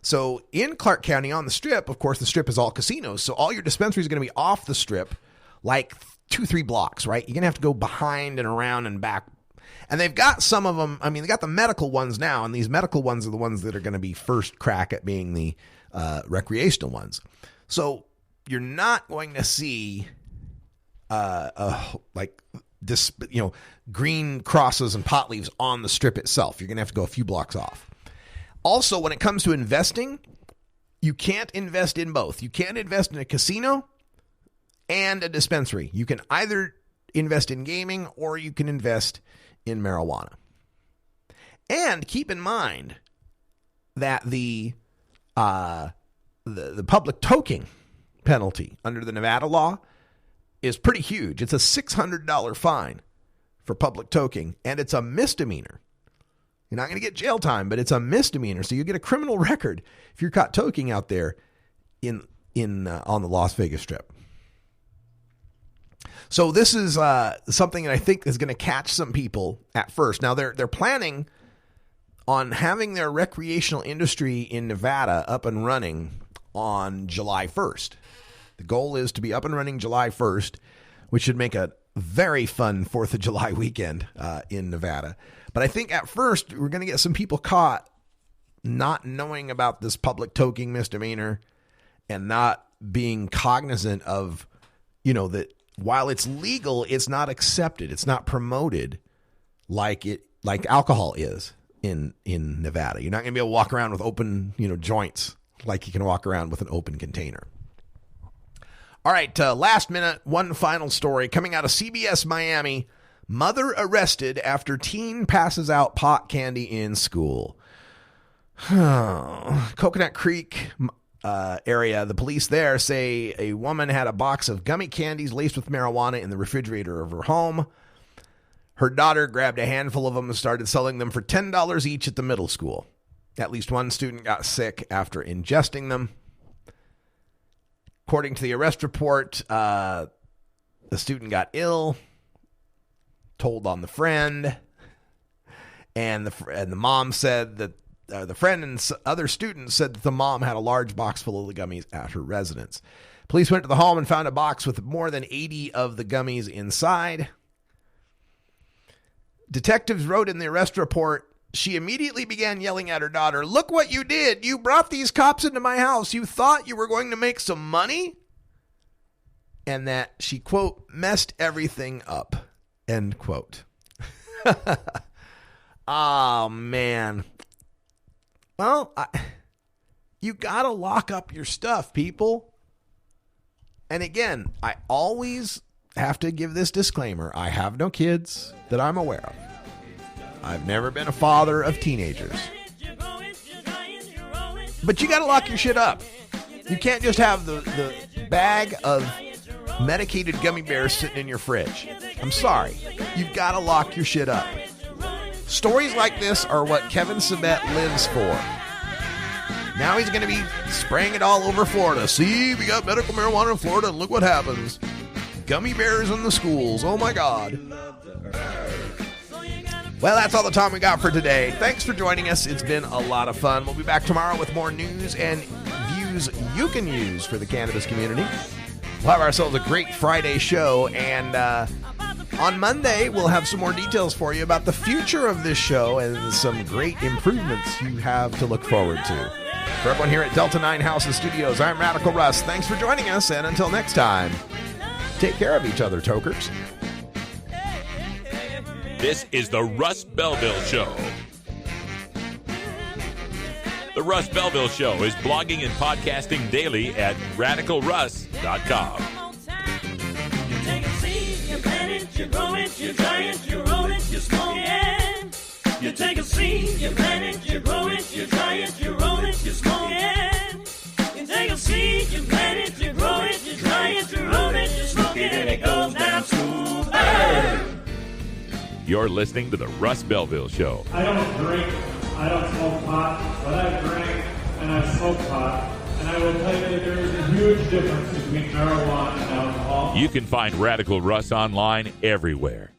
So in Clark County on the Strip, of course, the Strip is all casinos. So all your dispensaries are going to be off the Strip like 2-3 blocks, right? You're going to have to go behind and around and back. And they've got some of them. I mean, they got the medical ones now, and these medical ones are the ones that are going to be first crack at being the recreational ones. So you're not going to see green crosses and pot leaves on the Strip itself. You're going to have to go a few blocks off. Also, when it comes to investing, you can't invest in both. You can't invest in a casino and a dispensary. You can either invest in gaming or you can invest in marijuana. And keep in mind that the public toking penalty under the Nevada law is pretty huge. It's a $600 fine for public toking, and it's a misdemeanor. You're not going to get jail time, but it's a misdemeanor. So you get a criminal record if you're caught toking out there on the Las Vegas Strip. So this is something that I think is going to catch some people at first. Now they're planning on having their recreational industry in Nevada up and running on July 1st. The goal is to be up and running July 1st, which should make a very fun 4th of July weekend in Nevada. But I think at first we're going to get some people caught not knowing about this public toking misdemeanor and not being cognizant of, that while it's legal, it's not accepted. It's not promoted like alcohol is in Nevada. You're not going to be able to walk around with open, joints like you can walk around with an open container. All right, last minute, one final story coming out of CBS Miami. Mother arrested after teen passes out pot candy in school. Coconut Creek area, the police there say a woman had a box of gummy candies laced with marijuana in the refrigerator of her home. Her daughter grabbed a handful of them and started selling them for $10 each at the middle school. At least one student got sick after ingesting them. According to the arrest report, the student got ill, told on the friend, and the mom said that the friend and other students said that the mom had a large box full of the gummies at her residence. Police went to the home and found a box with more than 80 of the gummies inside. Detectives wrote in the arrest report, she immediately began yelling at her daughter, "Look what you did. You brought these cops into my house. You thought you were going to make some money?" And that she, quote, messed everything up, end quote. Oh, man. Well, you got to lock up your stuff, people. And again, I always have to give this disclaimer. I have no kids that I'm aware of. I've never been a father of teenagers. But you got to lock your shit up. You can't just have the bag of medicated gummy bears sitting in your fridge. I'm sorry. You've got to lock your shit up. Stories like this are what Kevin Sabet lives for. Now he's going to be spraying it all over Florida. See, we got medical marijuana in Florida, and look what happens. Gummy bears in the schools. Oh, my God. Well, that's all the time we got for today. Thanks for joining us. It's been a lot of fun. We'll be back tomorrow with more news and views you can use for the cannabis community. We'll have ourselves a great Friday show, and on Monday, we'll have some more details for you about the future of this show and some great improvements you have to look forward to. For everyone here at Delta 9 House and Studios, I'm Radical Russ. Thanks for joining us, and until next time, take care of each other, Tokers. This is the Russ Belville Show. The Russ Belville Show is blogging and podcasting daily at RadicalRuss.com. You take a seed, you plant it, you grow it, you dry it, you roll it, you smoke it. You take a seed, you plant it, you grow it, you dry it, you roll it, you smoke it. You take take a seed, you plant it, you grow it, you dry it, you roll it, you smoke it, and it goes down smooth. You're listening to the Russ Belville Show. I don't drink, I don't smoke pot, but I drink and I smoke pot. And I will tell you that there is a huge difference between marijuana and alcohol. You can find Radical Russ online everywhere.